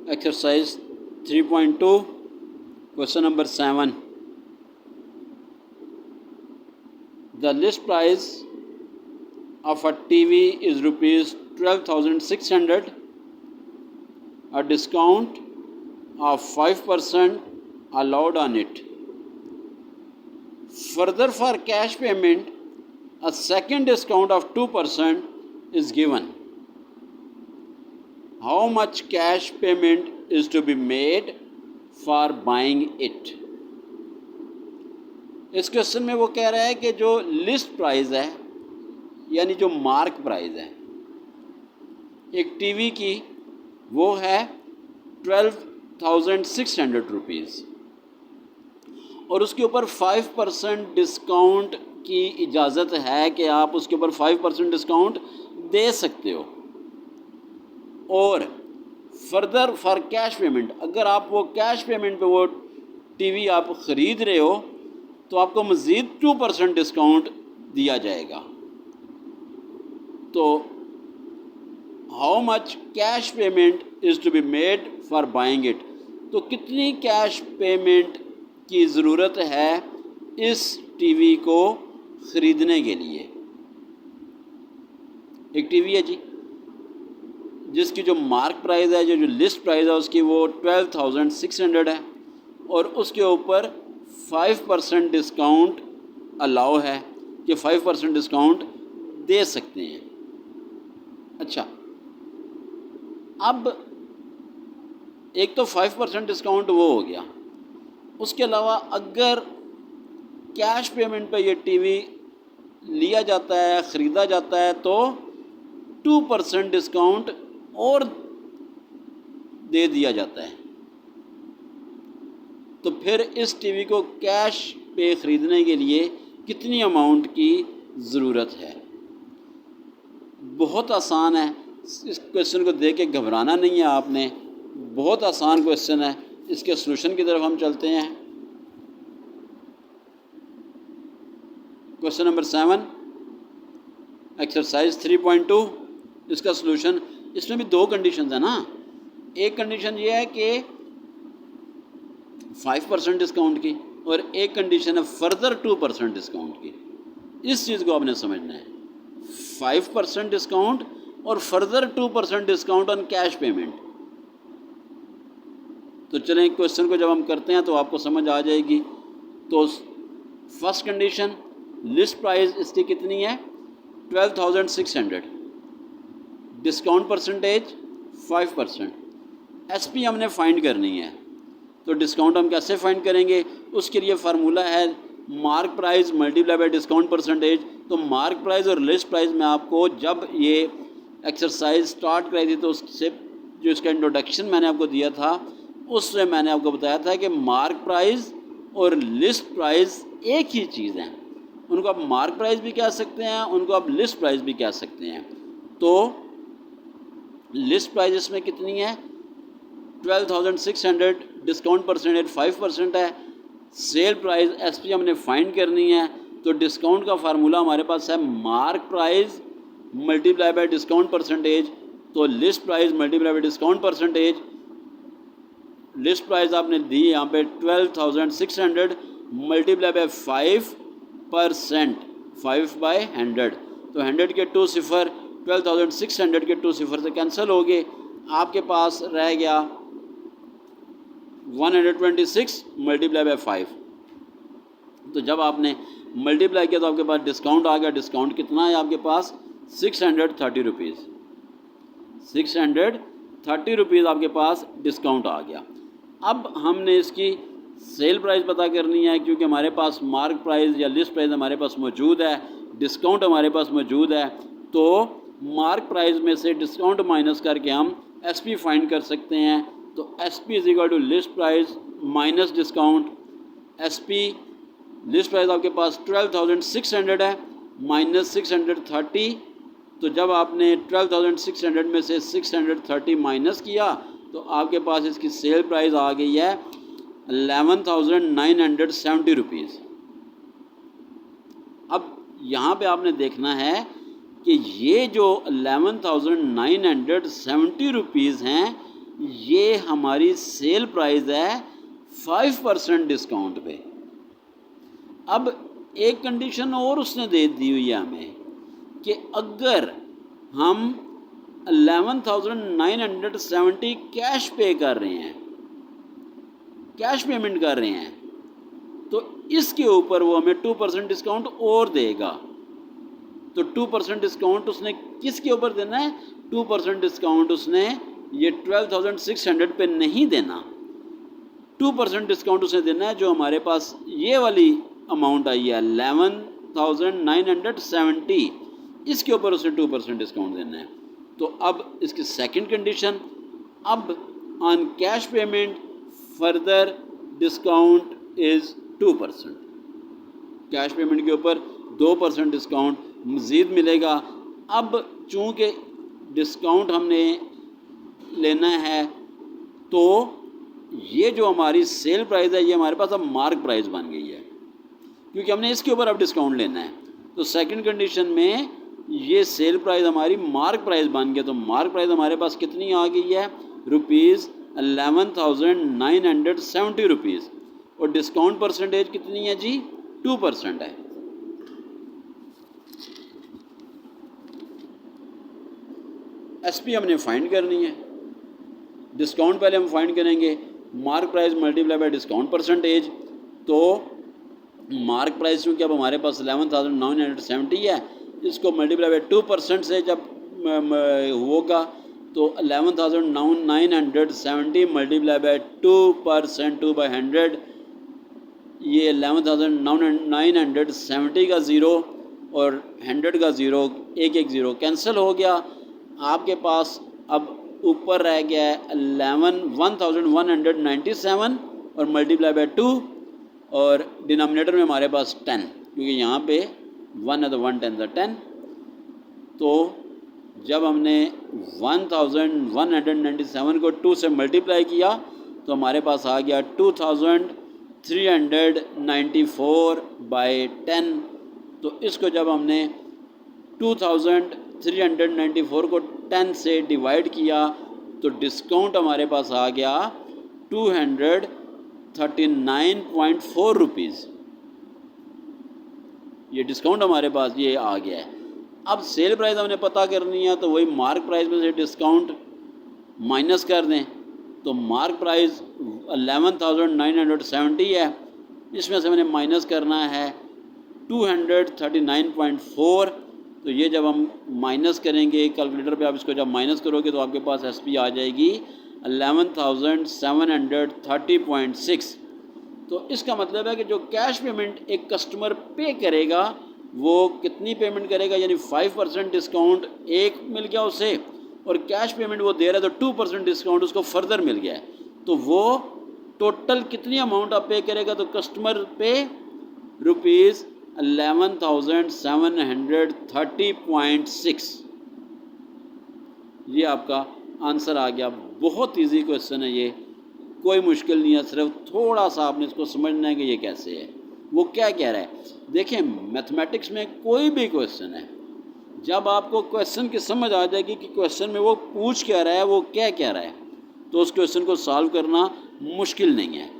Exercise 3.2, question number 7. The list price of a TV is rupees 12,600. A discount of 5% allowed on it. Further, for cash payment, a second discount of 2% is given. How much cash payment is to be made for buying it? इस question में वो कह रहा है कि जो list price है यानी जो मार्क प्राइस है एक टीवी की वो है 12,600 रुपीज़ और उसके ऊपर 5% डिस्काउंट की इजाज़त है कि आप उसके ऊपर 5% डिस्काउंट दे सकते हो। और फर्दर फॉर कैश पेमेंट, अगर आप वो कैश पेमेंट पे वो टीवी आप ख़रीद रहे हो तो आपको मज़ीद 2% डिस्काउंट दिया जाएगा। तो how much cash payment is to be made for buying it, तो कितनी कैश पेमेंट की ज़रूरत है इस टीवी को ख़रीदने के लिए। एक टीवी है जी जिसकी जो मार्क प्राइस है जो लिस्ट प्राइस है उसकी वो 12,600 है और उसके ऊपर 5% डिस्काउंट अलाउ है कि 5% डिस्काउंट दे सकते हैं। अच्छा, अब एक तो 5% डिस्काउंट वो हो गया, उसके अलावा अगर कैश पेमेंट पे ये टीवी लिया जाता है ख़रीदा जाता है तो 2% डिस्काउंट और दे दिया जाता है। तो फिर इस टीवी को कैश पे ख़रीदने के लिए कितनी अमाउंट की ज़रूरत है। बहुत आसान है, इस क्वेश्चन को देख के घबराना नहीं है आपने, बहुत आसान क्वेश्चन है। इसके सलूशन की तरफ हम चलते हैं। क्वेश्चन नंबर 7 एक्सरसाइज 3.2, इसका सलूशन, इसमें भी दो कंडीशंस है ना। एक कंडीशन ये है कि 5% डिस्काउंट की और एक कंडीशन है फर्दर 2% डिस्काउंट की। इस चीज़ को आपने समझना है, 5% डिस्काउंट और further 2% discount on cash payment. तो चलें क्वेश्चन को जब हम करते हैं तो आपको समझ आ जाएगी। तो फर्स्ट कंडीशन, लिस्ट प्राइस इसकी कितनी है 12,600, डिस्काउंट परसेंटेज 5%, एसपी हमने फाइंड करनी है। तो डिस्काउंट हम कैसे फाइंड करेंगे, उसके लिए फार्मूला है mark price multiply by discount percentage. तो मार्क प्राइस और लिस्ट प्राइस में आपको जब ये एक्सरसाइज स्टार्ट कराई थी तो उससे जो इसका इंट्रोडक्शन मैंने आपको दिया था उसमें मैंने आपको बताया था कि मार्क प्राइस और लिस्ट प्राइस एक ही चीज़ है। उनको आप मार्क प्राइस भी कह सकते हैं, उनको आप लिस्ट प्राइस भी कह सकते हैं। तो लिस्ट प्राइस इसमें कितनी है 12,600, डिस्काउंट परसेंटेज 5% है। सेल प्राइस एसपी हमने फाइंड करनी है। तो डिस्काउंट का फार्मूला हमारे पास है mark price multiply by discount percentage. तो list price multiply by discount percentage, list price आपने दी यहाँ पे 12,600 मल्टीप्लाई बाय 5%, 5/100। तो 100 के 2 सिफर, 12,600 के 2 सिफर से कैंसिल हो गए, आपके पास रह गया 126 मल्टीप्लाई बाय 5। तो जब आपने मल्टीप्लाई किया तो आपके पास डिस्काउंट आ गया। डिस्काउंट कितना है आपके पास 630 रुपीज़, 630 रुपीज़ आपके पास डिस्काउंट आ गया। अब हमने इसकी सेल प्राइस पता करनी है क्योंकि हमारे पास मार्क प्राइस या लिस्ट प्राइस हमारे पास मौजूद है, डिस्काउंट हमारे पास मौजूद है। तो मार्क प्राइस में से डिस्काउंट माइनस करके हम एसपी फाइंड कर सकते हैं। तो SP is equal to list price minus discount. SP list price आपके पास 12,600 है माइनस 630। तो जब आपने 12,600 में से 630 माइनस किया तो आपके पास इसकी सेल प्राइस आ गई है 11,970 रुपीज़। अब यहाँ पे आपने देखना है कि ये जो 11,970 रुपीज़ हैं ये हमारी सेल प्राइस है 5% डिस्काउंट पे। अब एक कंडीशन और उसने दे दी हुई है हमें कि अगर हम 11,970 कैश पे कर रहे हैं, कैश पेमेंट कर रहे हैं, तो इसके ऊपर वो हमें 2% डिस्काउंट और देगा। तो 2% डिस्काउंट उसने किसके ऊपर देना है? 2% डिस्काउंट उसने ये 12,600 पे नहीं देना। 2% डिस्काउंट उसने देना है जो हमारे पास ये वाली अमाउंट आई है 11,970, इसके ऊपर उसने 2% डिस्काउंट देना है। तो अब इसकी सेकंड कंडीशन, अब on cash payment further discount is 2%। Cash payment के ऊपर 2% डिस्काउंट मज़ीद मिलेगा। अब चूँकि डिस्काउंट हमने लेना है तो ये जो हमारी सेल प्राइस है ये हमारे पास अब मार्क प्राइस बन गई है, क्योंकि हमने इसके ऊपर अब डिस्काउंट लेना है। तो सेकंड कंडीशन में ये सेल प्राइस हमारी मार्क प्राइस बन गया। तो मार्क प्राइस हमारे पास कितनी आ गई है? ₹11,970 रुपीज़। और डिस्काउंट परसेंटेज कितनी है जी? 2% है। एसपी हमने फाइंड करनी है। डिस्काउंट पहले हम फाइंड करेंगे, mark price multiply by discount percentage. तो मार्क प्राइस क्योंकि अब हमारे पास 11,970 है, इसको मल्टीप्लाई बाय 2% से जब होगा तो 11,970 मल्टीप्लाई बाय 2%, 2/100, ये 11,970 का ज़ीरो और 100 का ज़ीरो, एक ज़ीरो कैंसिल हो गया। आपके पास अब ऊपर रह गया है 11,197 और मल्टीप्लाई बाय 2, और डिनोमिनेटर में हमारे पास 10, क्योंकि यहाँ पे 1 है तो 1 10 10। तो जब हमने 1197 को 2 से मल्टीप्लाई किया तो हमारे पास आ गया 2,394/10। तो इसको जब हमने 2,394 को 10 से डिवाइड किया तो डिस्काउंट हमारे पास आ गया 239.4 रुपीज़। ये डिस्काउंट हमारे पास ये आ गया है। अब सेल प्राइस हमने पता करनी है, तो वही मार्क प्राइस में से डिस्काउंट माइनस कर दें। तो मार्क प्राइस 11,970 है, इसमें से मैंने माइनस करना है 239.4। तो ये जब हम माइनस करेंगे कैलकुलेटर पे, आप इसको जब माइनस करोगे तो आपके पास एसपी आ जाएगी 11,730.6। तो इसका मतलब है कि जो कैश पेमेंट एक कस्टमर पे करेगा वो कितनी पेमेंट करेगा, यानी 5% डिस्काउंट एक मिल गया उसे, और कैश पेमेंट वो दे रहा है तो 2% डिस्काउंट उसको फर्दर मिल गया है। तो वो टोटल कितनी अमाउंट आप पे करेगा? तो कस्टमर पे ₹11,730.6। ये आपका आंसर आ गया। बहुत इजी क्वेश्चन है ये, कोई मुश्किल नहीं है, सिर्फ थोड़ा सा आपने इसको समझना है कि ये कैसे है, वो क्या कह रहा है। देखें, मैथमेटिक्स में कोई भी क्वेश्चन है, जब आपको क्वेश्चन की समझ आ जाएगी कि क्वेश्चन में वो पूछ क्या रहा है, वो क्या कह रहा है, तो उस क्वेश्चन को सॉल्व करना मुश्किल नहीं है।